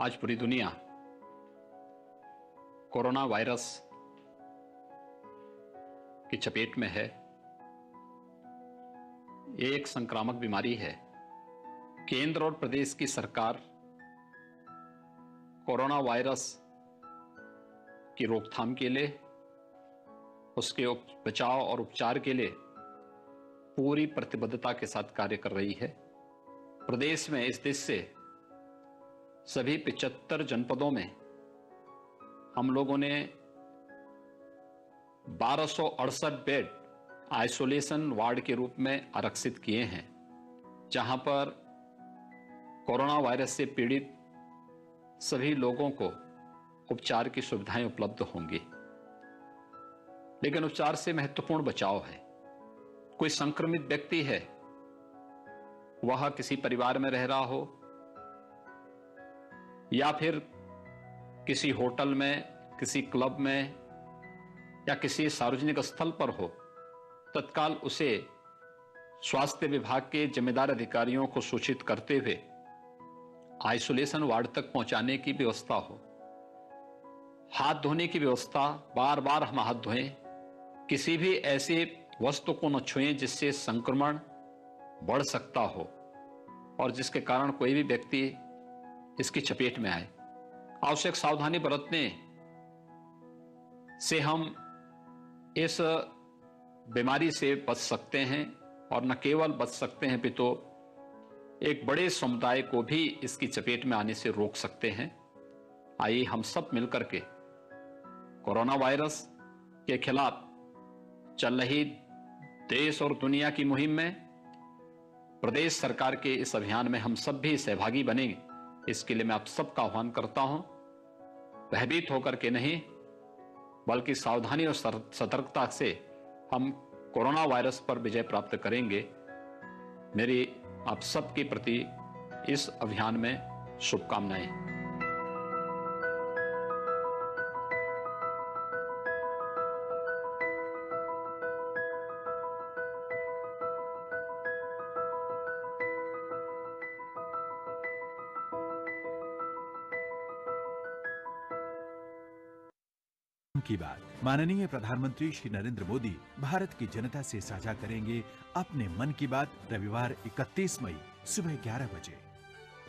आज पूरी दुनिया कोरोना वायरस की चपेट में है। ये एक संक्रामक बीमारी है। केंद्र और प्रदेश की सरकार कोरोना वायरस की रोकथाम के लिए, उसके बचाव और उपचार के लिए पूरी प्रतिबद्धता के साथ कार्य कर रही है। प्रदेश में इस देश से सभी 75 जनपदों में हम लोगों ने 1268 बेड आइसोलेशन वार्ड के रूप में आरक्षित किए हैं, जहां पर कोरोना वायरस से पीड़ित सभी लोगों को उपचार की सुविधाएं उपलब्ध होंगी। लेकिन उपचार से महत्वपूर्ण बचाव है। कोई संक्रमित व्यक्ति है, वह किसी परिवार में रह रहा हो या फिर किसी होटल में, किसी क्लब में या किसी सार्वजनिक स्थल पर हो, तत्काल उसे स्वास्थ्य विभाग के जिम्मेदार अधिकारियों को सूचित करते हुए आइसोलेशन वार्ड तक पहुंचाने की व्यवस्था हो। हाथ धोने की व्यवस्था, बार बार हम हाथ धोएं, किसी भी ऐसे वस्तु को न छुएं जिससे संक्रमण बढ़ सकता हो और जिसके कारण कोई भी व्यक्ति इसकी चपेट में आए। आवश्यक सावधानी बरतने से हम इस बीमारी से बच सकते हैं और न केवल बच सकते हैं पितो एक बड़े समुदाय को भी इसकी चपेट में आने से रोक सकते हैं। आइए हम सब मिलकर के कोरोना वायरस के खिलाफ चल रही देश और दुनिया की मुहिम में प्रदेश सरकार के इस अभियान में हम सब भी सहभागी बनेंगे। इसके लिए मैं आप सबका आह्वान करता हूं। भयभीत होकर के नहीं, बल्कि सावधानी और सतर्कता से हम कोरोना वायरस पर विजय प्राप्त करेंगे। मेरी आप सबके प्रति इस अभियान में शुभकामनाएं। की बात माननीय प्रधानमंत्री श्री नरेंद्र मोदी भारत की जनता से साझा करेंगे अपने मन की बात रविवार 31 मई सुबह 11 बजे।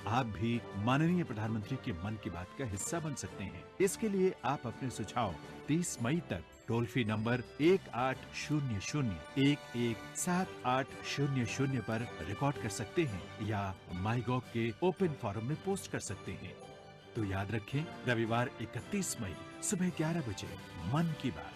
आप भी माननीय प्रधानमंत्री के मन की बात का हिस्सा बन सकते हैं। इसके लिए आप अपने सुझाव 30 मई तक टोल फ्री नंबर 1800-117800 पर रिकॉर्ड कर सकते हैं या माईगॉव के ओपन फोरम में पोस्ट कर सकते हैं। तो याद रखें, रविवार 31 मई सुबह 11 बजे मन की बात।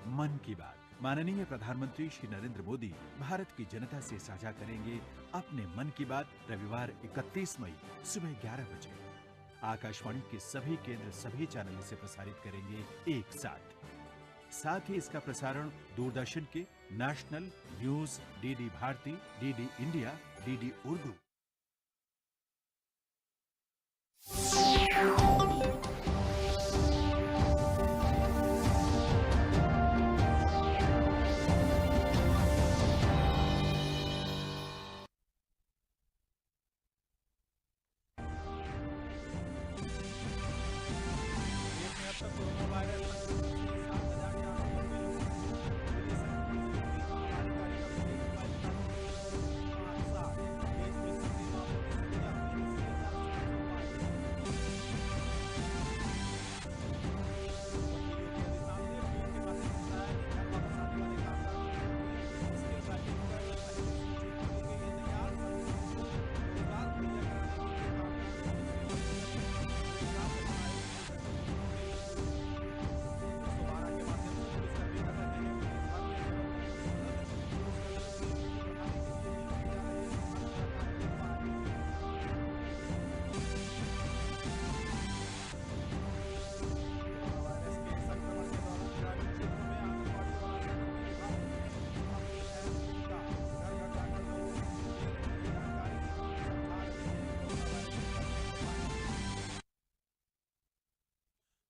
मन की बात माननीय प्रधानमंत्री श्री नरेंद्र मोदी भारत की जनता से साझा करेंगे अपने मन की बात रविवार 31 मई सुबह 11 बजे। आकाशवाणी के सभी केंद्र सभी चैनल से प्रसारित करेंगे एक साथ ही इसका प्रसारण दूरदर्शन के national news, DD Bharati, DD India, DD Urdu.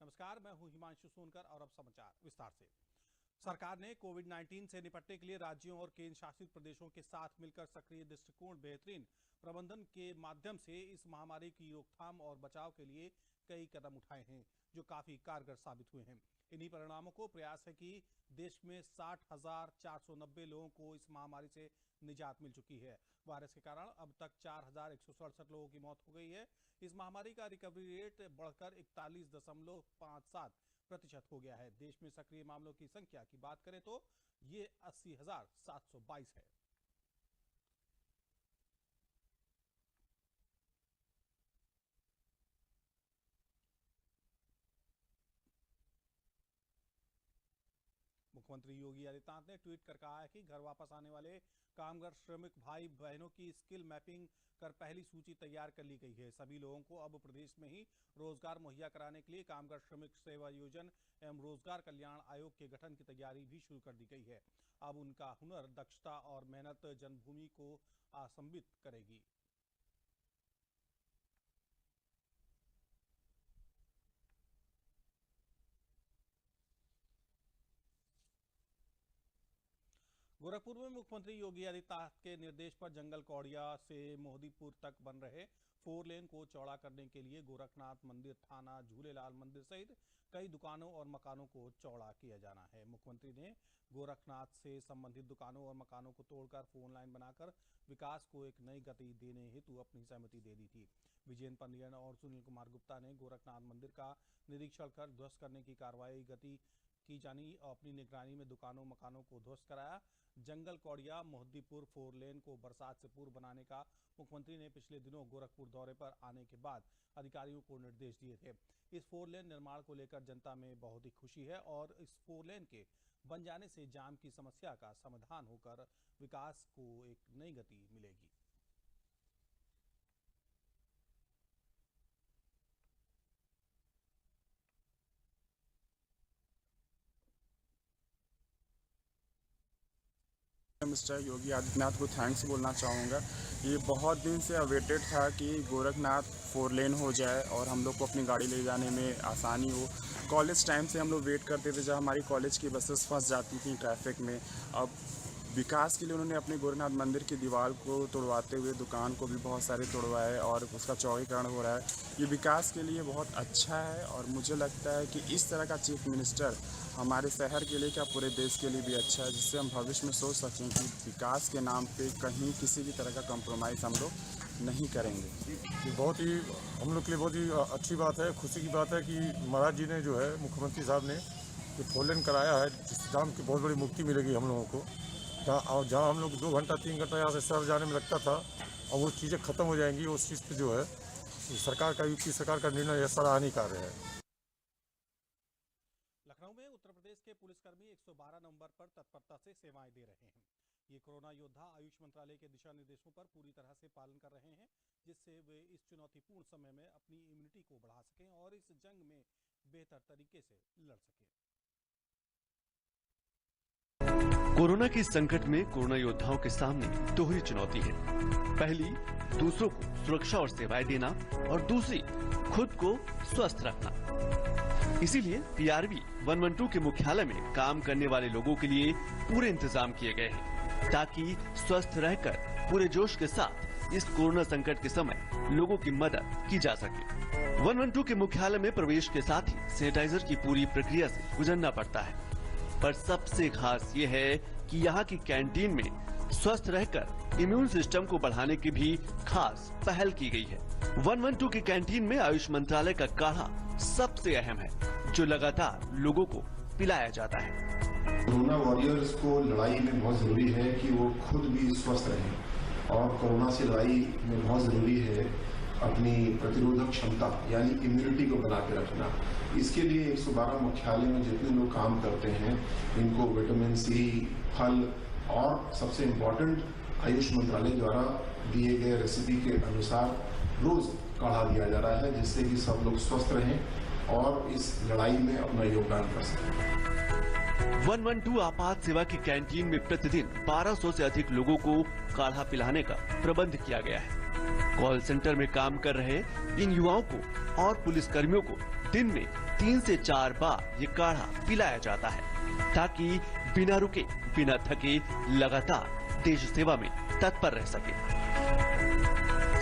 नमस्कार, मैं हूं हिमांशु सोनकर और अब समाचार विस्तार से। सरकार ने कोविड-19 से निपटने के लिए राज्यों और केंद्र शासित प्रदेशों के साथ मिलकर सक्रिय दृष्टिकोण, बेहतरीन प्रबंधन के माध्यम से इस महामारी की रोकथाम और बचाव के लिए कई कदम उठाए हैं, जो काफी कारगर साबित हुए हैं। इन्हीं परिणामों को प्रयास है कि देश में 60,490 लोगों को इस महामारी से निजात मिल चुकी है। वायरस के कारण अब तक 4,167 लोगों की मौत हो गई है। इस महामारी का रिकवरी रेट बढ़कर 41.57% हो गया है। देश में सक्रिय मामलों की संख्या की बात करें तो ये 80,722 है। मुख्यमंत्री योगी आदित्यनाथ ने ट्वीट कर कहा है कि घर वापस आने वाले कामगार श्रमिक भाई बहनों की स्किल मैपिंग कर पहली सूची तैयार कर ली गई है। सभी लोगों को अब प्रदेश में ही रोजगार मुहैया कराने के लिए कामगार श्रमिक सेवा योजना एवं रोजगार कल्याण आयोग के गठन की तैयारी भी शुरू कर दी गई है। अब उनका हुनर, दक्षता और मेहनत जन्मभूमि को आसंबित करेगी। गोरखपुर में मुख्यमंत्री योगी आदित्यनाथ के निर्देश पर जंगल कौड़िया से मोहदीपुर तक बन रहे 4 लेन को चौड़ा करने के लिए गोरखनाथ मंदिर थाना, झूलेलाल मंदिर सहित कई दुकानों और मकानों को चौड़ा किया जाना है। मुख्यमंत्री ने गोरखनाथ से संबंधित दुकानों और मकानों को तोड़कर 4 लाइन बनाकर विकास को एक नई गति देने हेतु अपनी सहमति दे दी थी। विजयन पंडियन और सुनील कुमार गुप्ता ने गोरखनाथ मंदिर का निरीक्षण कर ध्वस्त करने की कार्रवाई गति की जानी और अपनी निगरानी में दुकानों मकानों को ध्वस्त कराया। जंगल कौड़िया मोहद्दीपुर 4 लेन को बरसात से पूर्व बनाने का मुख्यमंत्री ने पिछले दिनों गोरखपुर दौरे पर आने के बाद अधिकारियों को निर्देश दिए थे। इस 4 लेन निर्माण को लेकर जनता में बहुत ही खुशी है और इस 4 लेन के बन जाने से जाम की समस्या का समाधान होकर विकास को एक नई गति मिलेगी। मिस्टर योगी आदित्यनाथ को थैंक्स बोलना चाहूँगा। ये बहुत दिन से अवेटेड था कि गोरखनाथ 4 लेन हो जाए और हम लोग को अपनी गाड़ी ले जाने में आसानी हो। कॉलेज टाइम से हम लोग वेट करते थे जब हमारी कॉलेज की बसेस फंस जाती थी ट्रैफिक में। अब विकास के लिए उन्होंने अपने गोरखनाथ मंदिर की दीवार को तोड़वाते हुए दुकान को भी बहुत सारे तोड़वाए और उसका चौड़ीकरण हो रहा है। ये विकास के लिए बहुत अच्छा है और मुझे लगता है कि इस तरह का चीफ मिनिस्टर हमारे शहर के लिए क्या पूरे देश के लिए भी अच्छा है, जिससे हम भविष्य में सोच सकें कि विकास के नाम पे कहीं किसी भी तरह का कंप्रोमाइज़ हम लोग नहीं करेंगे। ये बहुत ही हम लोग के लिए बहुत ही अच्छी बात है, खुशी की बात है कि महाराज जी ने जो है मुख्यमंत्री साहब ने ये 4 लेन कराया है, जिससे जाम की बहुत बड़ी मुक्ति मिलेगी हम लोगों को। जहाँ हम लोग 2 घंटा 3 घंटा यहाँ से शहर जाने में लगता था, अब वो चीज़ें खत्म हो जाएंगी। उस चीज़ पे जो है सरकार का, यूपी सरकार का निर्णय सराहनीय कार्य है। लखनऊ में उत्तर प्रदेश के पुलिसकर्मी 112 नंबर पर तत्परता से सेवाएं दे रहे हैं। ये कोरोना योद्धा आयुष मंत्रालय के दिशा निर्देशों पर पूरी तरह से पालन कर रहे हैं, जिससे वे इस चुनौतीपूर्ण समय में अपनी इम्यूनिटी को बढ़ा सकें और इस जंग में बेहतर तरीके से लड़ सकें। कोरोना के संकट में कोरोना योद्धाओं के सामने दोहरी चुनौती है। पहली, दूसरों को सुरक्षा और सेवाएं देना और दूसरी, खुद को स्वस्थ रखना। इसीलिए पीआरबी 112 के मुख्यालय में काम करने वाले लोगों के लिए पूरे इंतजाम किए गए हैं, ताकि स्वस्थ रहकर पूरे जोश के साथ इस कोरोना संकट के समय लोगों की मदद की जा सके। 112 के मुख्यालय में प्रवेश के साथ ही सैनिटाइजर की पूरी प्रक्रिया से गुजरना पड़ता है। पर सबसे खास ये है कि यहाँ की कैंटीन में स्वस्थ रहकर इम्यून सिस्टम को बढ़ाने की भी खास पहल की गई है। 112 की कैंटीन में आयुष मंत्रालय का काढ़ा सबसे अहम है, जो लगातार लोगों को पिलाया जाता है। कोरोना वॉरियर्स को लड़ाई में बहुत जरूरी है कि वो खुद भी स्वस्थ रहें और कोरोना से लड़ाई में बहुत जरूरी है अपनी प्रतिरोधक क्षमता यानी इम्यूनिटी को बना के रखना। इसके लिए 112 मुख्यालय में जितने लोग काम करते हैं इनको विटामिन सी, फल और सबसे इम्पोर्टेंट आयुष मंत्रालय द्वारा दिए गए रेसिपी के अनुसार रोज काढ़ा दिया जा रहा है, जिससे कि सब लोग स्वस्थ रहें और इस लड़ाई में अपना योगदान कर सकें। 112 आपात सेवा की कैंटीन में प्रतिदिन 1200 से अधिक लोगों को काढ़ा पिलाने का प्रबंध किया गया है। कॉल सेंटर में काम कर रहे इन युवाओं को और पुलिसकर्मियों को दिन में 3 से 4 बार ये काढ़ा पिलाया जाता है। ताकि बिना रुके बिना थके लगातार देश सेवा में तत्पर रह सके।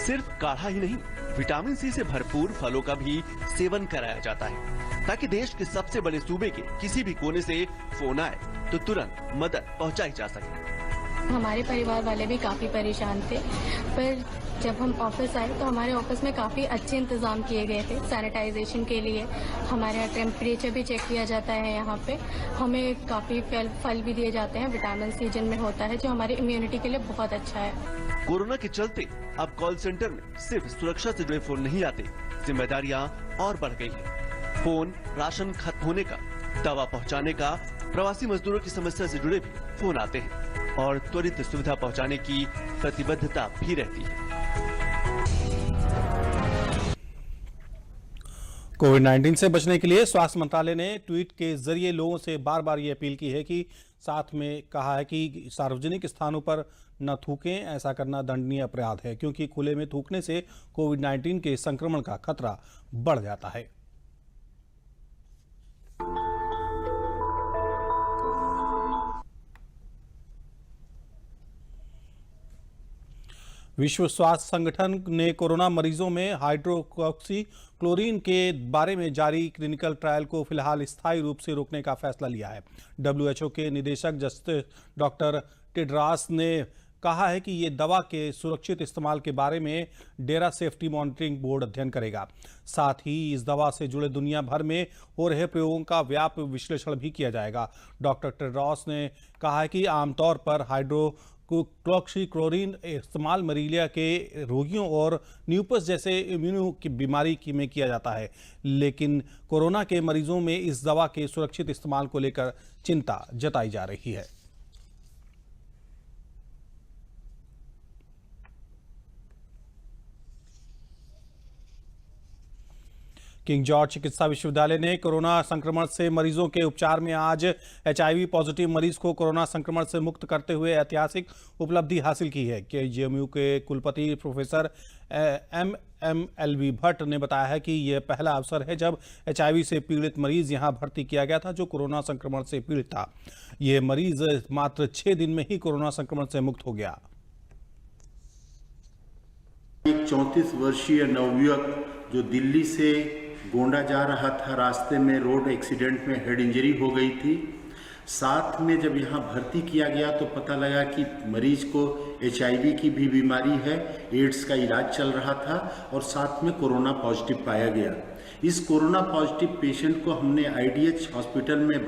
सिर्फ काढ़ा ही नहीं, विटामिन सी से भरपूर फलों का भी सेवन कराया जाता है ताकि देश के सबसे बड़े सूबे के किसी भी कोने से फोन आए तो तुरंत मदद पहुंचाई जा सके। हमारे परिवार वाले भी काफ़ी परेशान थे, पर जब हम ऑफिस आए तो हमारे ऑफिस में काफ़ी अच्छे इंतज़ाम किए गए थे सैनिटाइजेशन के लिए। हमारे यहाँ टेम्परेचर भी चेक किया जाता है। यहाँ पे हमें काफ़ी फल भी दिए जाते हैं, विटामिन सी जिनमें होता है, जो हमारी इम्यूनिटी के लिए बहुत अच्छा है। कोरोना के चलते अब कॉल सेंटर में सिर्फ सुरक्षा से जुड़े फोन नहीं आते, जिम्मेदारियां और बढ़ गई है। फोन राशन खत्म होने का, दवा पहुंचाने का, प्रवासी मजदूरों की समस्या से जुड़े भी फोन आते हैं और त्वरित सुविधा पहुंचाने की प्रतिबद्धता भी रहती है। कोविड-19 से बचने के लिए स्वास्थ्य मंत्रालय ने ट्वीट के जरिए लोगों से बार बार ये अपील की है कि साथ में कहा है कि सार्वजनिक स्थानों पर न थूकें। ऐसा करना दंडनीय अपराध है, क्योंकि खुले में थूकने से कोविड-19 के संक्रमण का खतरा बढ़ जाता है। विश्व स्वास्थ्य संगठन ने कोरोना मरीजों में हाइड्रोक्सीक्लोरीन के बारे में जारी क्लिनिकल ट्रायल को फिलहाल स्थायी रूप से रोकने का फैसला लिया है। WHO के निदेशक जस्टिस डॉक्टर टेड्रास ने कहा है कि ये दवा के सुरक्षित इस्तेमाल के बारे में डेरा सेफ्टी मॉनिटरिंग बोर्ड अध्ययन करेगा। साथ ही इस दवा से जुड़े दुनिया भर में हो रहे प्रयोगों का व्यापक विश्लेषण भी किया जाएगा। डॉक्टर टेड्रास ने कहा है कि आमतौर पर हाइड्रोक्सीक्लोरीन इस्तेमाल मलेरिया के रोगियों और न्यूपस जैसे इम्यूनो की बीमारी में किया जाता है, लेकिन कोरोना के मरीजों में इस दवा के सुरक्षित इस्तेमाल को लेकर चिंता जताई जा रही है। किंग जॉर्ज चिकित्सा विश्वविद्यालय ने कोरोना संक्रमण से मरीजों के उपचार में आज HIV पॉजिटिव मरीज को कोरोना संक्रमण से मुक्त करते हुए ऐतिहासिक उपलब्धि हासिल की है। KGMU के कुलपति प्रोफेसर MLV भट्ट ने बताया है कि यह पहला अवसर है जब HIV से पीड़ित मरीज यहां भर्ती किया गया था जो कोरोना संक्रमण से पीड़ित था। यह मरीज मात्र 6 दिन में ही कोरोना संक्रमण से मुक्त हो गया। एक 34 वर्षीय नवयुवक जो दिल्ली से गोंडा जा रहा था, रास्ते में रोड एक्सीडेंट में हेड इंजरी हो गई थी। साथ में जब यहाँ भर्ती किया गया तो पता लगा कि मरीज को HIV की भी बीमारी है, एड्स का इलाज चल रहा था और साथ में कोरोना पॉजिटिव पाया गया। इस कोरोना पॉजिटिव पेशेंट को हमने IDH हॉस्पिटल में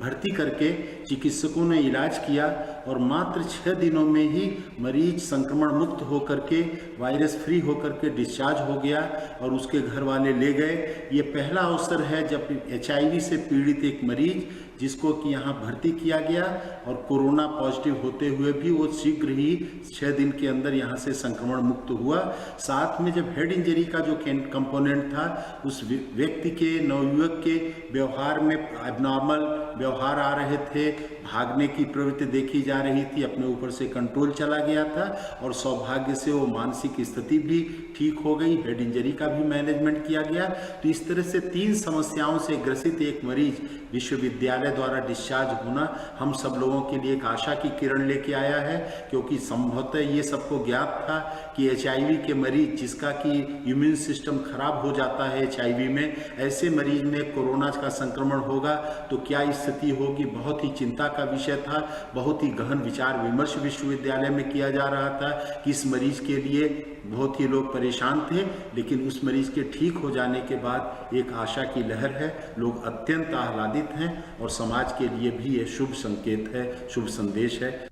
भर्ती करके चिकित्सकों ने इलाज किया और मात्र 6 दिनों में ही मरीज संक्रमण मुक्त होकर के वायरस फ्री होकर के डिस्चार्ज हो गया और उसके घर वाले ले गए। ये पहला अवसर है जब HIV से पीड़ित एक मरीज जिसको कि यहाँ भर्ती किया गया और कोरोना पॉजिटिव होते हुए भी वो शीघ्र ही 6 दिन के अंदर यहाँ से संक्रमण मुक्त हुआ। साथ में जब हेड इंजरी का जो कंपोनेंट था, उस व्यक्ति के नवयुवक के व्यवहार में एबनॉर्मल व्यवहार आ रहे थे, भागने की प्रवृत्ति देखी जा रही थी, अपने ऊपर से कंट्रोल चला गया था और सौभाग्य से वो मानसिक स्थिति भी ठीक हो गई, हेड इंजरी का भी मैनेजमेंट किया गया। तो इस तरह से 3 समस्याओं से ग्रसित एक मरीज विश्वविद्यालय द्वारा डिस्चार्ज होना हम सब लोगों के लिए एक आशा की किरण लेके आया है, क्योंकि संभवतः ये सबको ज्ञात था कि HIV के मरीज जिसका कि इम्यून सिस्टम खराब हो जाता है HIV में, ऐसे मरीज में कोरोना का संक्रमण होगा तो क्या स्थिति होगी। बहुत ही चिंता का विषय था। बहुत ही गहन विचार विमर्श विश्वविद्यालय में किया जा रहा था कि इस मरीज के लिए बहुत ही लोग परेशान थे, लेकिन उस मरीज के ठीक हो जाने के बाद एक आशा की लहर है। लोग अत्यंत आह्लादित हैं और समाज के लिए भी ये शुभ संकेत है, शुभ संदेश है।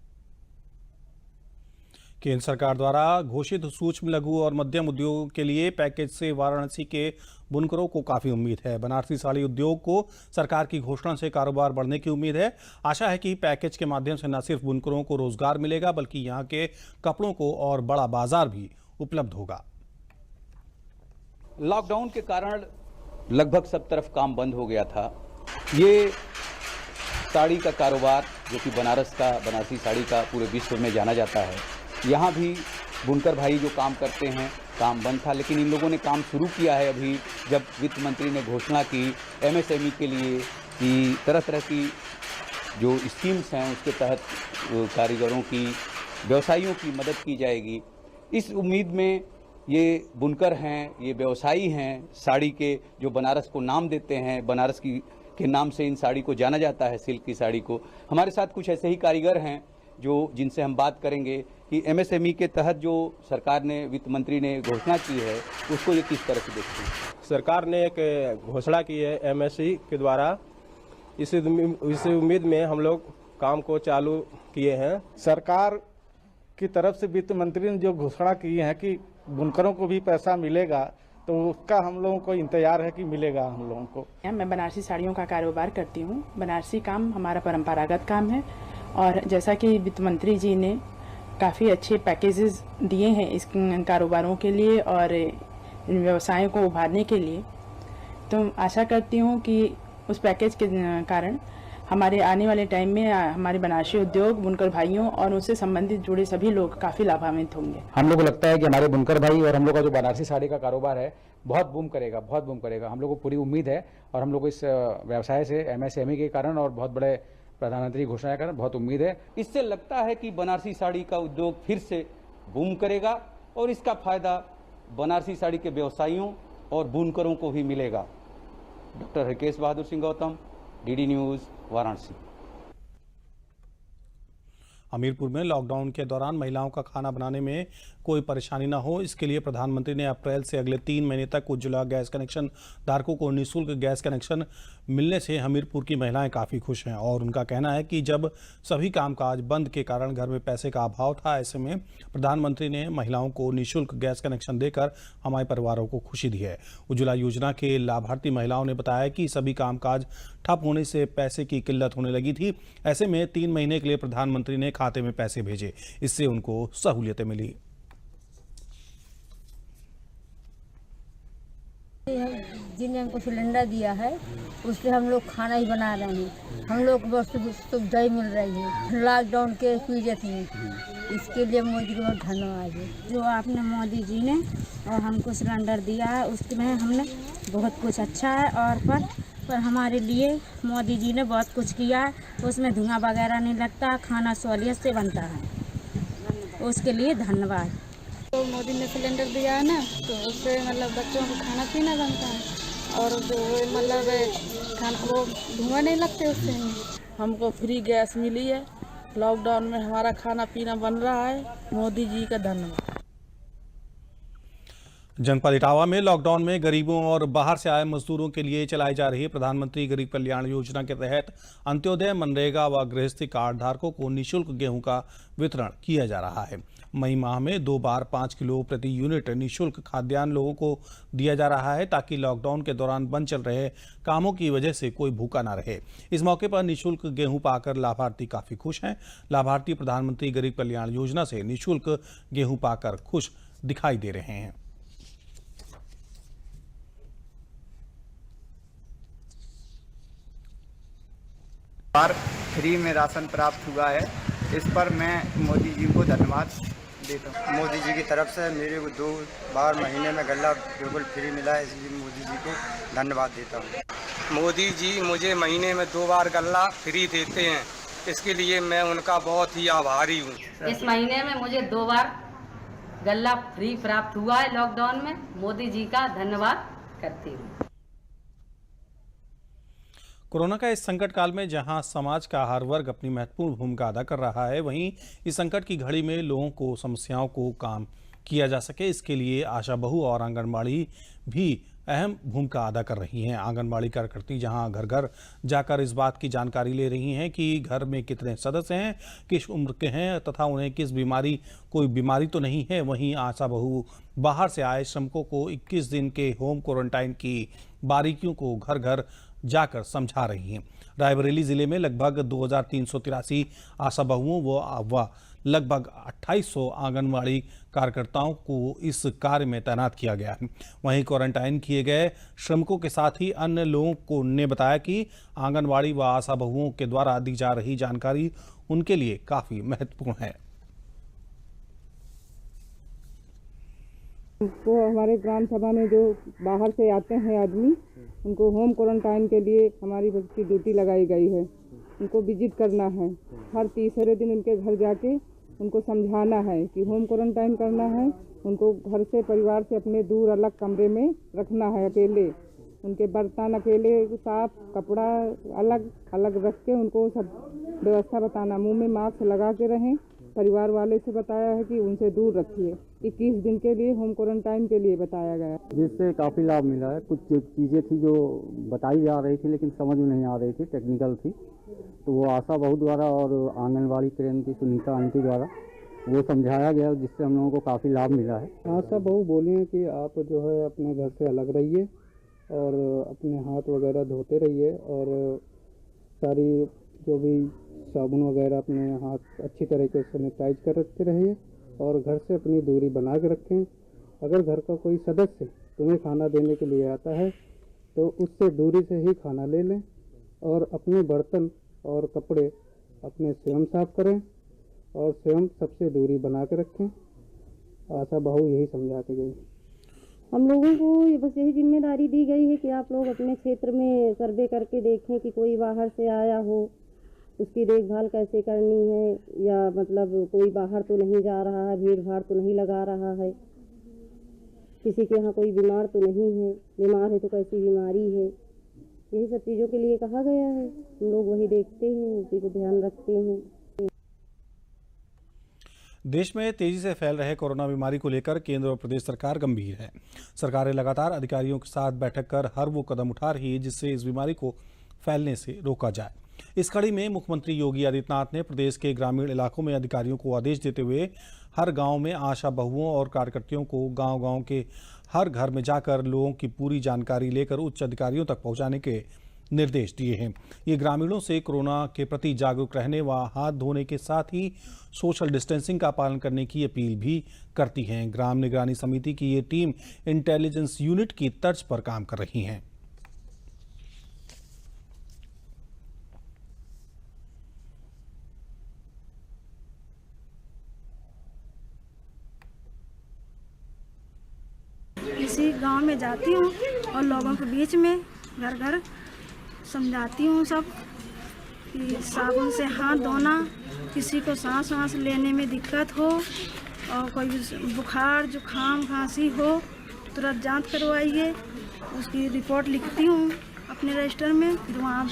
केंद्र सरकार द्वारा घोषित सूक्ष्म, लघु और मध्यम उद्योगों के लिए पैकेज से वाराणसी के बुनकरों को काफी उम्मीद है। बनारसी साड़ी उद्योग को सरकार की घोषणा से कारोबार बढ़ने की उम्मीद है। आशा है कि पैकेज के माध्यम से न सिर्फ बुनकरों को रोजगार मिलेगा बल्कि यहाँ के कपड़ों को और बड़ा बाजार भी उपलब्ध होगा। लॉकडाउन के कारण लगभग सब तरफ काम बंद हो गया था। ये साड़ी का कारोबार जो कि बनारसी साड़ी का पूरे विश्व में जाना जाता है, यहाँ भी बुनकर भाई जो काम करते हैं, काम बंद था, लेकिन इन लोगों ने काम शुरू किया है। अभी जब वित्त मंत्री ने घोषणा की MSME के लिए कि तरह तरह की जो स्कीम्स हैं उसके तहत कारीगरों की, व्यवसायियों की मदद की जाएगी। इस उम्मीद में ये बुनकर हैं, ये व्यवसायी हैं, साड़ी के जो बनारस को नाम देते हैं, बनारस के नाम से इन साड़ी को जाना जाता है, सिल्क की साड़ी को। हमारे साथ कुछ ऐसे ही कारीगर हैं जो जिनसे हम बात करेंगे कि एमएसएमई के तहत जो सरकार ने, वित्त मंत्री ने घोषणा की है, उसको ये किस तरह से देखते हैं? सरकार ने एक घोषणा की है एमएसई के द्वारा, इस उम्मीद में हम लोग काम को चालू किए हैं। सरकार की तरफ से वित्त मंत्री ने जो घोषणा की है कि बुनकरों को भी पैसा मिलेगा, तो उसका हम लोगों को इंतजार है कि मिलेगा हम लोगों को। मैं बनारसी साड़ियों का कारोबार करती हूँ। बनारसी काम हमारा परंपरागत काम है और जैसा कि वित्त मंत्री जी ने काफ़ी अच्छे पैकेजेस दिए हैं इस कारोबारों के लिए और इन व्यवसायों को उभारने के लिए, तो आशा करती हूँ कि उस पैकेज के कारण हमारे आने वाले टाइम में हमारे बनारसी उद्योग, बुनकर भाइयों और उससे संबंधित जुड़े सभी लोग काफ़ी लाभान्वित होंगे। हम लोग को लगता है कि हमारे बुनकर भाई और हम लोग का जो बनारसी साड़ी का कारोबार है बहुत बूम करेगा, बहुत बूम करेगा। हम लोग को पूरी उम्मीद है और हम लोग को इस व्यवसाय से एमएसएमई के कारण और बहुत बड़े प्रधानमंत्री घोषणा के कारण बहुत उम्मीद है। इससे लगता है कि बनारसी साड़ी का उद्योग फिर से बूम करेगा और इसका फायदा बनारसी साड़ी के व्यवसायियों और बुनकरों को भी मिलेगा। Doctor Harkesh Bahadur Singh Gautam, DD news, Varanasi. Hamirpur में लॉकडाउन के दौरान महिलाओं का खाना बनाने में कोई परेशानी न हो, इसके लिए प्रधानमंत्री ने अप्रैल से अगले 3 महीने तक उज्ज्वला गैस कनेक्शन धारकों को निःशुल्क गैस कनेक्शन मिलने से हमीरपुर की महिलाएं काफ़ी खुश हैं और उनका कहना है कि जब सभी कामकाज बंद के कारण घर में पैसे का अभाव था, ऐसे में प्रधानमंत्री ने महिलाओं को निःशुल्क गैस कनेक्शन देकर हमारे परिवारों को खुशी दी है। उज्ज्वला योजना के लाभार्थी महिलाओं ने बताया कि सभी कामकाज ठप होने से पैसे की किल्लत होने लगी थी। ऐसे में 3 महीने के लिए प्रधानमंत्री ने खाते में पैसे भेजे, इससे उनको सहूलियतें मिली। जिन्हें हमको सिलेंडर दिया है उससे हम लोग खाना ही बना रहे हैं, हम लोग को बहुत सुविधाएं मिल रही है लॉकडाउन के पीरियड में। इसके लिए मोदी को बहुत धन्यवाद है। जो आपने मोदी जी ने और हमको सिलेंडर दिया है उसमें हमने बहुत कुछ अच्छा है और पर हमारे लिए मोदी जी ने बहुत कुछ किया है, उसमें धुआं वगैरह नहीं लगता, खाना सहूलियत से बनता है, उसके लिए धन्यवाद। तो मोदी ने सिलेंडर दिया है ना, तो उससे मतलब बच्चों को खाना पीना बनता है और जो मतलब खाना वो धुआं नहीं लगते उससे। हमको फ्री गैस मिली है, लॉकडाउन में हमारा खाना पीना बन रहा है, मोदी जी का धन्यवाद। जनपद इटावा में लॉकडाउन में गरीबों और बाहर से आए मजदूरों के लिए चलाई जा रही प्रधानमंत्री गरीब कल्याण योजना के तहत अंत्योदय, मनरेगा व गृहस्थी कार्ड धारकों को निःशुल्क गेहूं का वितरण किया जा रहा है। मई माह में 2 बार 5 किलो प्रति यूनिट निःशुल्क खाद्यान्न लोगों को दिया जा रहा है ताकि लॉकडाउन के दौरान बंद चल रहे कामों की वजह से कोई भूखा ना रहे। इस मौके पर निःशुल्क गेहूं पाकर लाभार्थी काफी खुश हैं। लाभार्थी प्रधानमंत्री गरीब कल्याण योजना से निःशुल्क गेहूं पाकर खुश दिखाई दे रहे हैं। फ्री में राशन प्राप्त हुआ है, इस पर मैं मोदी जी को धन्यवाद देता हूँ। मोदी जी की तरफ से मेरे को 2 बार महीने में गल्ला बिल्कुल फ्री मिला है, इसलिए मोदी जी को धन्यवाद देता हूँ। मोदी जी मुझे महीने में 2 बार गल्ला फ्री देते हैं, इसके लिए मैं उनका बहुत ही आभारी हूँ। इस महीने में मुझे 2 बार गल्ला फ्री प्राप्त हुआ है लॉकडाउन में, मोदी जी का धन्यवाद करती हूँ। कोरोना का इस संकट काल में जहां समाज का हर वर्ग अपनी महत्वपूर्ण भूमिका अदा कर रहा है, वहीं इस संकट की घड़ी में लोगों को समस्याओं को काम किया जा सके, इसके लिए आशा बहू और आंगनबाड़ी भी अहम भूमिका अदा कर रही हैं। आंगनबाड़ी कार्यकर्ती जहां घर घर जाकर इस बात की जानकारी ले रही हैं कि घर में कितने सदस्य हैं, किस उम्र के हैं तथा उन्हें कोई बीमारी तो नहीं है। वहीं आशा बहू बाहर से आए श्रमिकों को 21 दिन के होम क्वारंटाइन की बारीकियों को घर घर जाकर समझा रही हैं। रायबरेली जिले में लगभग 2383 आशा बहुओं व लगभग 2800 आंगनवाड़ी कार्यकर्ताओं को इस कार्य में तैनात किया गया है। वहीं क्वारंटाइन किए गए श्रमिकों के साथ ही अन्य लोगों ने बताया कि आंगनवाड़ी व आशा बहुओं के द्वारा दी जा रही जानकारी उनके लिए काफी महत्वपूर्ण है। तो हमारे ग्राम सभा में जो बाहर से आते हैं आदमी, उनको होम क्वारंटाइन के लिए हमारी बस की ड्यूटी लगाई गई है। उनको विजिट करना है। हर तीसरे दिन उनके घर जाके उनको समझाना है कि होम क्वारंटाइन करना है, उनको घर से परिवार से अपने दूर अलग कमरे में रखना है, अकेले उनके बर्तन अकेले साफ, कपड़ा अलग अलग रख के उनको सब व्यवस्था बताना। मुंह में मास्क लगा के रहें। परिवार वाले से बताया है कि उनसे दूर रखिए। 21 दिन के लिए होम क्वारंटाइन के लिए बताया गया, जिससे काफ़ी लाभ मिला है। कुछ चीज़ें थी जो बताई जा रही थी लेकिन समझ में नहीं आ रही थी, टेक्निकल थी, तो वो आशा बहू द्वारा और आंगनबाड़ी केंद्र की सुनीता आंटी द्वारा वो समझाया गया, जिससे हम लोगों को काफ़ी लाभ मिला है। आशा बहू बोली हैं कि आप जो है अपने घर से अलग रहिए और अपने हाथ वगैरह धोते रहिए और सारी जो भी साबुन वगैरह अपने हाथ अच्छी तरीके से सैनिटाइज कर रखते रहिए और घर से अपनी दूरी बना के रखें। अगर घर का कोई सदस्य तुम्हें खाना देने के लिए आता है तो उससे दूरी से ही खाना ले लें और अपने बर्तन और कपड़े अपने स्वयं साफ करें और स्वयं सबसे दूरी बना के रखें। आशा बहू यही समझा के गई। हम लोगों को बस यही जिम्मेदारी दी गई है कि आप लोग अपने क्षेत्र में सर्वे करके देखें कि कोई बाहर से आया हो, उसकी देखभाल कैसे करनी है, या मतलब कोई बाहर तो नहीं जा रहा है, भीड़ भाड़ तो नहीं लगा रहा है, किसी के यहाँ कोई बीमार तो नहीं है, बीमार है तो कैसी बीमारी है, यही सब चीज़ों के लिए कहा गया है। हम लोग वही देखते हैं, उसी को ध्यान रखते हैं। देश में तेजी से फैल रहे कोरोना बीमारी को लेकर केंद्र और प्रदेश सरकार गंभीर है। सरकारें लगातार अधिकारियों के साथ बैठक कर हर वो कदम उठा रही है जिससे इस बीमारी को फैलने से रोका जाए। इस कड़ी में मुख्यमंत्री योगी आदित्यनाथ ने प्रदेश के ग्रामीण इलाकों में अधिकारियों को आदेश देते हुए हर गांव में आशा बहुओं और कार्यकर्तियों को गांव-गांव के हर घर में जाकर लोगों की पूरी जानकारी लेकर उच्च अधिकारियों तक पहुंचाने के निर्देश दिए हैं। ये ग्रामीणों से कोरोना के प्रति जागरूक रहने व हाथ धोने के साथ ही सोशल डिस्टेंसिंग का पालन करने की अपील भी करती हैं। ग्राम निगरानी समिति की ये टीम इंटेलिजेंस यूनिट की तर्ज पर काम कर रही हैं। किसी गांव में जाती हूँ और लोगों के बीच में घर घर समझाती हूँ सब कि साबुन से हाथ धोना, किसी को सांस लेने में दिक्कत हो और कोई बुखार जुकाम खांसी हो तुरंत जांच करवाइए। उसकी रिपोर्ट लिखती हूँ अपने रजिस्टर में, फिर वहाँ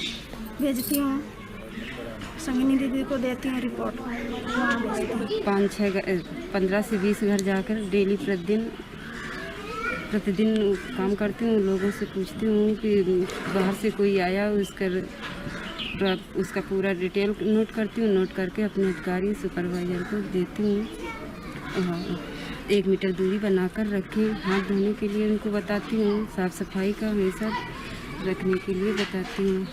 भेजती हूँ, संगिनी दीदी को देती हूँ रिपोर्ट, वहाँ भेजती हूँ। 15 से 20 घर जाकर डेली प्रतिदिन काम करती हूँ। लोगों से पूछती हूँ कि बाहर से कोई आया, उसका पूरा डिटेल नोट करती हूँ, नोट करके अपने अधिकारी सुपरवाइजर को देती हूँ। 1 मीटर दूरी बनाकर रखें, हाथ धोने के लिए उनको बताती हूँ, साफ सफाई का हमेशा रखने के लिए बताती हूँ।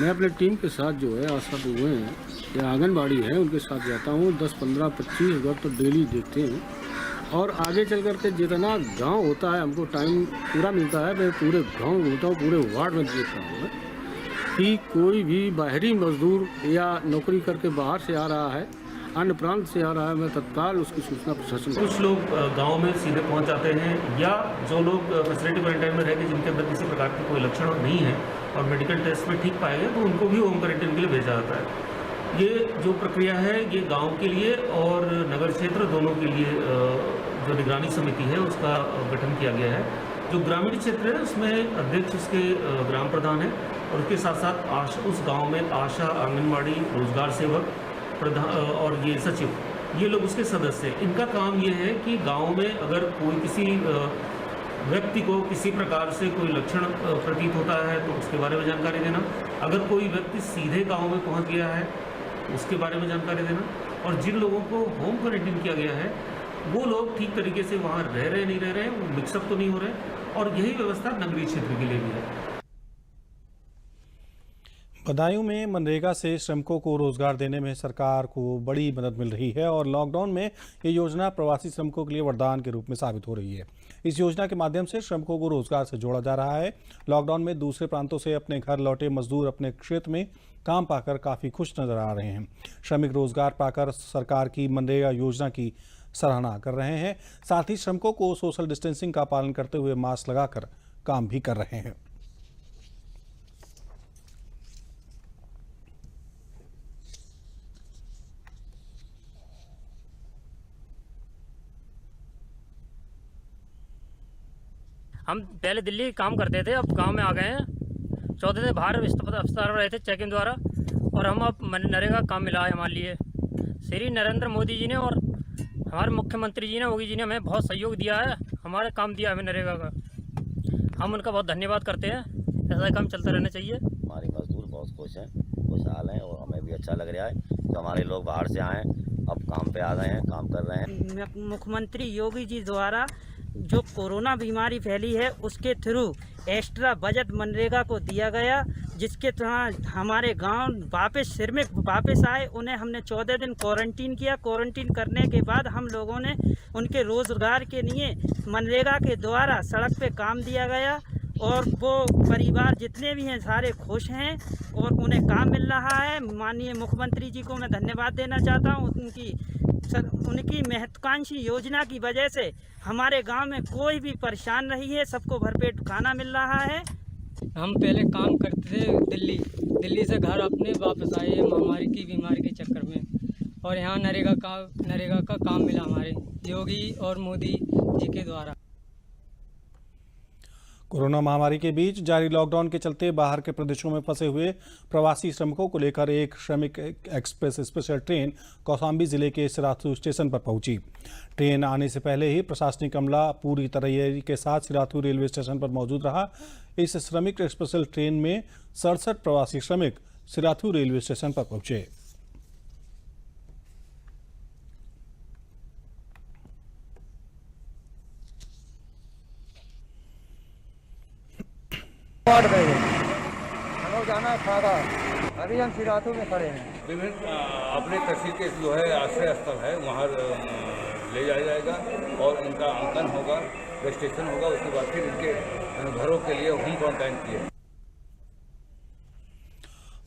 मैं अपने टीम के साथ जो है आशा बहुएँ हैं या आंगनबाड़ी है उनके साथ जाता हूँ। 10, 15, 25 घर तो डेली देखते हैं और आगे चल कर के जितना गांव होता है हमको टाइम पूरा मिलता है, मैं पूरे गांव घूमता हूँ, पूरे वार्ड में देखता हूँ कि कोई भी बाहरी मजदूर या नौकरी करके बाहर से आ रहा है, अन्य प्रांत से आ रहा है, मैं तत्काल उसकी सूचना प्रशासन। कुछ लोग गांव में सीधे पहुंच जाते हैं या जो लोग फैसिलिटी क्वारंटाइन में रहकर जिनके अंदर किसी प्रकार के कोई लक्षण नहीं है और मेडिकल टेस्ट में ठीक पाए गए तो उनको भी होम क्वारंटाइन के लिए भेजा जाता है। ये जो प्रक्रिया है ये गांव के लिए और नगर क्षेत्र दोनों के लिए जो निगरानी समिति है उसका गठन किया गया है। जो ग्रामीण क्षेत्र है उसमें अध्यक्ष उसके ग्राम प्रधान है और उसके साथ साथ उस गांव में आशा, आंगनबाड़ी, रोजगार सेवक प्रधान और ये सचिव, ये लोग उसके सदस्य हैं। इनका काम ये है कि गांव में अगर कोई किसी व्यक्ति को किसी प्रकार से कोई लक्षण प्रतीत होता है तो उसके बारे में जानकारी देना, अगर कोई व्यक्ति सीधे गांव में पहुंच गया है उसके बारे में जानकारी देना, और जिन लोगों को होम क्वारंटाइन किया गया है वो लोग ठीक तरीके से वहाँ रह रहे नहीं रह रहे, वो मिक्सअप तो नहीं हो रहे, और यही व्यवस्था नगरीय क्षेत्र के लिए भी है। बदायूं में मनरेगा से श्रमिकों को रोजगार देने में सरकार को बड़ी मदद मिल रही है और लॉकडाउन में ये योजना प्रवासी श्रमिकों के लिए वरदान के रूप में साबित हो रही है। इस योजना के माध्यम से श्रमिकों को रोजगार से जोड़ा जा रहा है। लॉकडाउन में दूसरे प्रांतों से अपने घर लौटे मजदूर अपने क्षेत्र में काम पाकर काफ़ी खुश नजर आ रहे हैं। श्रमिक रोजगार पाकर सरकार की मनरेगा योजना की सराहना कर रहे हैं। साथ ही श्रमिकों को सोशल डिस्टेंसिंग का पालन करते हुए मास्क लगाकर काम भी कर रहे हैं। हम पहले दिल्ली काम करते थे, अब गांव में आ गए हैं। 14 दिन बाहर अस्पताल रहे थे चेक इन द्वारा, और हम अब नरेगा काम मिला है हमारे लिए। श्री नरेंद्र मोदी जी ने और हमारे मुख्यमंत्री जी ने, योगी जी ने हमें बहुत सहयोग दिया है, हमारे काम दिया हमें नरेगा का। हम उनका बहुत धन्यवाद करते हैं। ऐसा काम चलता रहना चाहिए। हमारे मजदूर बहुत खुश हैं, खुशहाल हैं, और हमें भी अच्छा लग रहा है कि हमारे लोग बाहर से आए अब काम पे आ गए हैं, काम कर रहे हैं। मुख्यमंत्री योगी जी द्वारा जो कोरोना बीमारी फैली है उसके थ्रू एक्स्ट्रा बजट मनरेगा को दिया गया, जिसके तहत हमारे गांव वापस श्रमिक वापस आए। उन्हें हमने 14 दिन क्वारंटीन किया। क्वारंटीन करने के बाद हम लोगों ने उनके रोज़गार के लिए मनरेगा के द्वारा सड़क पे काम दिया गया, और वो परिवार जितने भी हैं सारे खुश हैं और उन्हें काम मिल रहा है। माननीय मुख्यमंत्री जी को मैं धन्यवाद देना चाहता हूँ। उनकी महत्वाकांक्षी योजना की वजह से हमारे गांव में कोई भी परेशान नहीं है, सबको भरपेट खाना मिल रहा है। हम पहले काम करते थे दिल्ली से घर अपने वापस आए महामारी की बीमारी के चक्कर में, और यहाँ नरेगा का काम मिला हमारे योगी और मोदी जी के द्वारा। कोरोना महामारी के बीच जारी लॉकडाउन के चलते बाहर के प्रदेशों में फंसे हुए प्रवासी श्रमिकों को लेकर एक श्रमिक एक्सप्रेस स्पेशल ट्रेन कौशाम्बी जिले के सिराथू स्टेशन पर पहुंची। ट्रेन आने से पहले ही प्रशासनिक अमला पूरी तैयारी के साथ सिराथू रेलवे स्टेशन पर मौजूद रहा। इस श्रमिक स्पेशल ट्रेन में 67 प्रवासी श्रमिक सिराथू रेलवे स्टेशन पर पहुंचे। हम लोग जाना है खागा, अभी हम सिराथू में खड़े हैं। विभिन्न अपने तहसील के जो है आश्रय स्थल है वहाँ ले जाया जाएगा और इनका अंकन होगा, रजिस्ट्रेशन होगा, उसके बाद फिर इनके घरों के लिए होम क्वारंटाइन किए।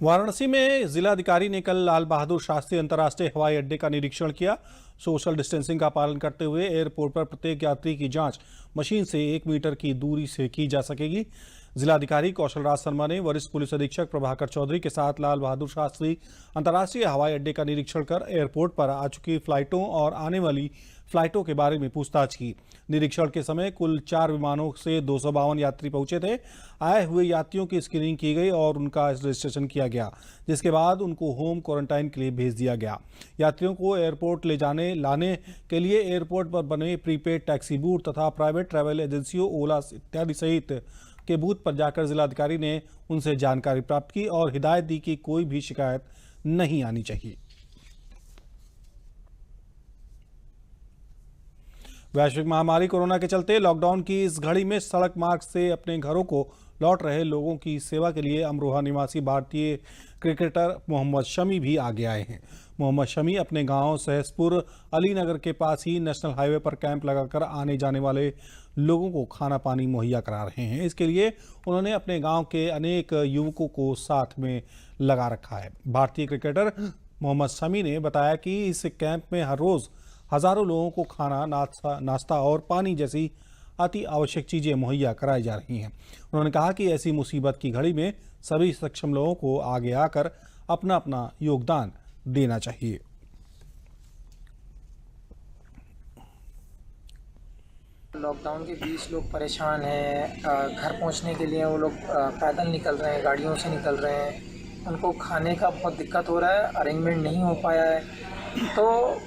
वाराणसी में जिलाधिकारी ने कल लाल बहादुर शास्त्री अंतर्राष्ट्रीय हवाई अड्डे का निरीक्षण किया। सोशल डिस्टेंसिंग का पालन करते हुए एयरपोर्ट पर प्रत्येक यात्री की जांच मशीन से 1 मीटर की दूरी से की जा सकेगी। जिलाधिकारी कौशल राज शर्मा ने वरिष्ठ पुलिस अधीक्षक प्रभाकर चौधरी के साथ लाल बहादुर शास्त्री अंतर्राष्ट्रीय हवाई अड्डे का निरीक्षण कर एयरपोर्ट पर आ चुकी फ्लाइटों और आने वाली फ्लाइटों के बारे में पूछताछ की। निरीक्षण के समय कुल 4 विमानों से 252 यात्री पहुंचे थे। आए हुए यात्रियों की स्क्रीनिंग की गई और उनका रजिस्ट्रेशन किया गया, जिसके बाद उनको होम क्वारंटाइन के लिए भेज दिया गया। यात्रियों को एयरपोर्ट ले जाने लाने के लिए एयरपोर्ट पर बने प्रीपेड टैक्सी बूथ तथा प्राइवेट ट्रैवल एजेंसियों ओला इत्यादि सहित के बूथ पर जाकर जिलाधिकारी ने उनसे जानकारी प्राप्त की और हिदायत दी कि कोई भी शिकायत नहीं आनी चाहिए। वैश्विक महामारी कोरोना के चलते लॉकडाउन की इस घड़ी में सड़क मार्ग से अपने घरों को लौट रहे लोगों की सेवा के लिए अमरोहा निवासी भारतीय क्रिकेटर मोहम्मद शमी भी आगे आए हैं। मोहम्मद शमी अपने गांव सहसपुर अलीनगर के पास ही नेशनल हाईवे पर कैंप लगाकर आने जाने वाले लोगों को खाना पानी मुहैया करा रहे हैं। इसके लिए उन्होंने अपने गांव के अनेक युवकों को साथ में लगा रखा है। भारतीय क्रिकेटर मोहम्मद शमी ने बताया कि इस कैंप में हर रोज़ हज़ारों लोगों को खाना, नाश्ता और पानी जैसी अति आवश्यक चीज़ें मुहैया कराई जा रही हैं। उन्होंने कहा कि ऐसी मुसीबत की घड़ी में सभी सक्षम लोगों को आगे आकर अपना अपना योगदान देना चाहिए। लॉकडाउन के बीच लोग परेशान हैं, घर पहुंचने के लिए वो लोग पैदल निकल रहे हैं, गाड़ियों से निकल रहे हैं, उनको खाने का बहुत दिक्कत हो रहा है, अरेंजमेंट नहीं हो पाया है। तो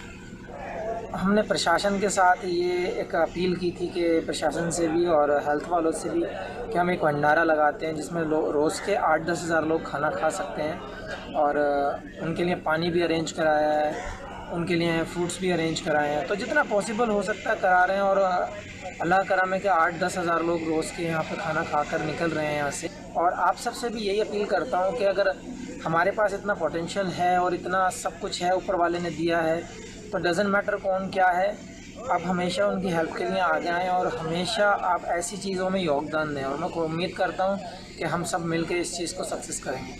हमने प्रशासन के साथ ये एक अपील की थी कि प्रशासन से भी और हेल्थ वालों से भी कि हम एक भंडारा लगाते हैं जिसमें रोज़ के 8-10 हज़ार लोग खाना खा सकते हैं, और उनके लिए पानी भी अरेंज कराया है, उनके लिए फ्रूट्स भी अरेंज कराए हैं। तो जितना पॉसिबल हो सकता है करा रहे हैं, और अल्लाह करम है कि 8-10 हज़ार लोग रोज़ के यहाँ पे खाना खाकर निकल रहे हैं यहाँ से। और आप सबसे भी यही अपील करता हूँ कि अगर हमारे पास इतना पोटेंशियल है और इतना सब कुछ है ऊपर वाले ने दिया है, तो डजेंट मैटर कौन क्या है, आप हमेशा उनकी हेल्प के लिए आगे आएँ और हमेशा आप ऐसी चीज़ों में योगदान दें। और मैं उम्मीद करता हूँ कि हम सब मिलकर इस चीज़ को सक्सेस करेंगे।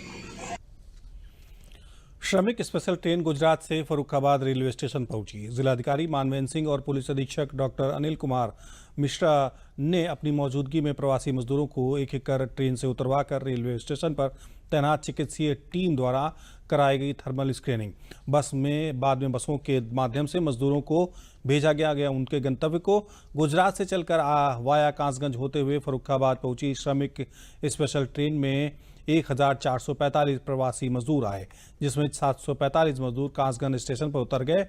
श्रमिक स्पेशल ट्रेन गुजरात से फर्रुखाबाद रेलवे स्टेशन पहुंची। जिलाधिकारी मानवेंद्र सिंह और पुलिस अधीक्षक डॉक्टर अनिल कुमार मिश्रा ने अपनी मौजूदगी में प्रवासी मजदूरों को एक एक कर ट्रेन से उतरवाकर रेलवे स्टेशन पर तैनात चिकित्सीय टीम द्वारा कराई गई थर्मल स्क्रीनिंग। बाद में बसों के माध्यम से मजदूरों को भेजा गया। उनके गंतव्य को गुजरात से चलकर वाया कासगंज होते हुए फर्रुखाबाद पहुंची श्रमिक स्पेशल ट्रेन में 1445 प्रवासी मजदूर आए, जिसमें 745 मजदूर कासगंज स्टेशन पर उतर गए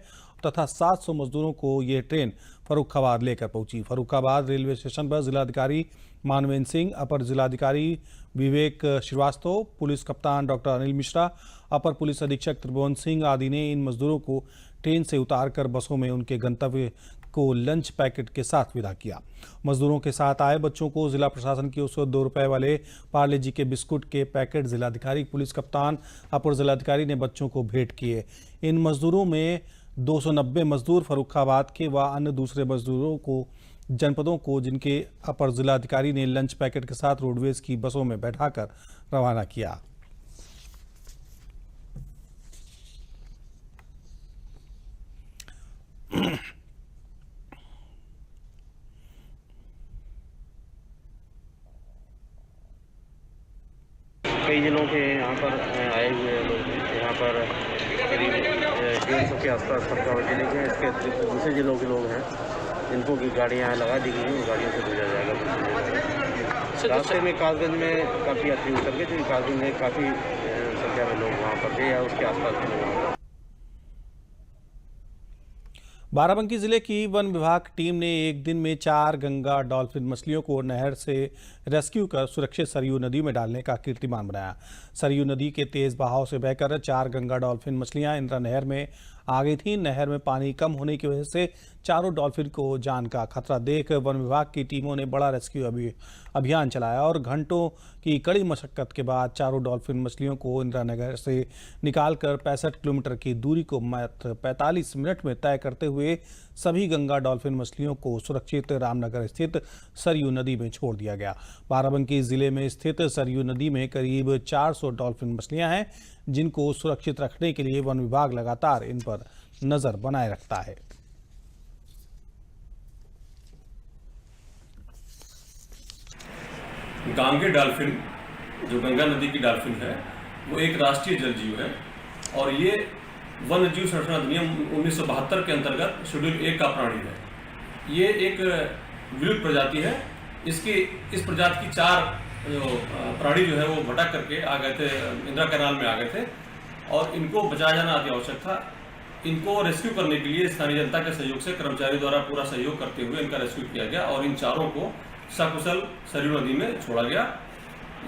तथा 700 मजदूरों को ये ट्रेन फर्रुखाबाद लेकर पहुंची। फर्रुखाबाद रेलवे स्टेशन पर जिलाधिकारी मानवेंद्र सिंह, अपर जिलाधिकारी विवेक श्रीवास्तव, पुलिस कप्तान डॉक्टर अनिल मिश्रा, अपर पुलिस अधीक्षक त्रिभुवन सिंह आदि ने इन मजदूरों को ट्रेन से उतारकर बसों में उनके गंतव्य को लंच पैकेट के साथ विदा किया। मजदूरों के साथ आए बच्चों को जिला प्रशासन की ओर से 2 रुपए वाले पार्ले जी के बिस्कुट के पैकेट जिलाधिकारी, पुलिस कप्तान, अपर जिलाधिकारी ने बच्चों को भेंट किए। इन मजदूरों में 290 मजदूर फर्रुखाबाद के व अन्य दूसरे मजदूरों को जनपदों को जिनके अपर जिलाधिकारी ने लंच पैकेट के साथ रोडवेज की बसों में बैठाकर रवाना किया। कई जिलों के यहाँ पर आए हुए लोग यहाँ पर करीब 150 के आसपास फर्रुखाबाद जिले के, इसके दूसरे जिलों के लोग हैं जिनको की गाड़ियाँ लगा दी गई हैं, उन गाड़ियों से भेजा जाएगा। रास्ते में कासगंज में काफ़ी यात्री उतर गए, क्योंकि कासगंज में काफ़ी संख्या में लोग वहाँ पर थे या उसके आसपास के लोग वहाँ पर। बाराबंकी जिले की वन विभाग टीम ने एक दिन में 4 गंगा डॉल्फिन मछलियों को नहर से रेस्क्यू कर सुरक्षित सरयू नदी में डालने का कीर्तिमान बनाया। सरयू नदी के तेज बहाव से बहकर 4 गंगा डॉल्फिन मछलियां इंदिरा नहर में आ गई थी। नहर में पानी कम होने की वजह से चारों डॉल्फिन को जान का खतरा देख वन विभाग की टीमों ने बड़ा रेस्क्यू अभियान चलाया और घंटों की कड़ी मशक्कत के बाद चारों डॉल्फिन मछलियों को इंदिरा नगर से निकालकर 65 किलोमीटर की दूरी को मात्र 45 मिनट में तय करते हुए सभी गंगा डॉल्फिन मछलियों को सुरक्षित रामनगर स्थित सरयू नदी में छोड़ दिया गया। बाराबंकी जिले में स्थित सरयू नदी में करीब 400 डॉल्फिन मछलियां हैं, जिनको सुरक्षित रखने के लिए वन विभाग लगातार इन पर नजर बनाए रखता है। गांगे डॉल्फिन, जो गंगा नदी की डॉल्फिन है, वो एक राष्ट्रीय जल जीव है और ये वन्य जीव संरक्षण अधिनियम 1972 के अंतर्गत शेड्यूल 1 का प्राणी है। ये एक विलुप्त प्रजाति है। इस प्रजाति की 4 प्राणी जो है वो भटक करके आ गए थे, इंदिरा कैनाल में आ गए थे और इनको बचाया जाना अति आवश्यक था। इनको रेस्क्यू करने के लिए स्थानीय जनता के सहयोग से कर्मचारियों द्वारा पूरा सहयोग करते हुए इनका रेस्क्यू किया गया और इन चारों को सकुशल सरयू नदी में छोड़ा गया।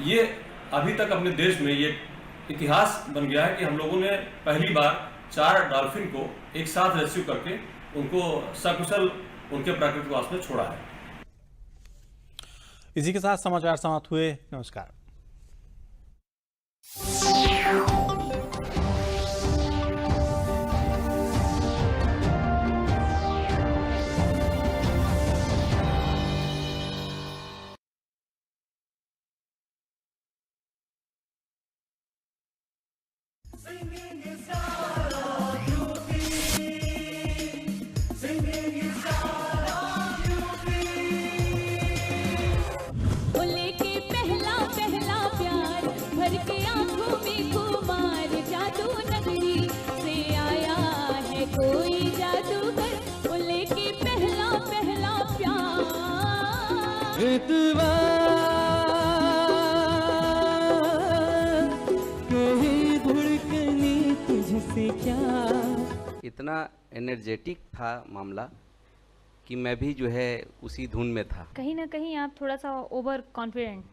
ये अभी तक अपने देश में ये इतिहास बन गया है कि हम लोगों ने पहली बार 4 डॉल्फिन को एक साथ रेस्क्यू करके उनको सकुशल उनके प्राकृतिक आवास में छोड़ा है। इसी के साथ समाचार समाप्त हुए। नमस्कार। इतना एनर्जेटिक था मामला कि मैं भी जो है उसी धुन में था। कहीं ना कहीं आप थोड़ा सा ओवर कॉन्फिडेंट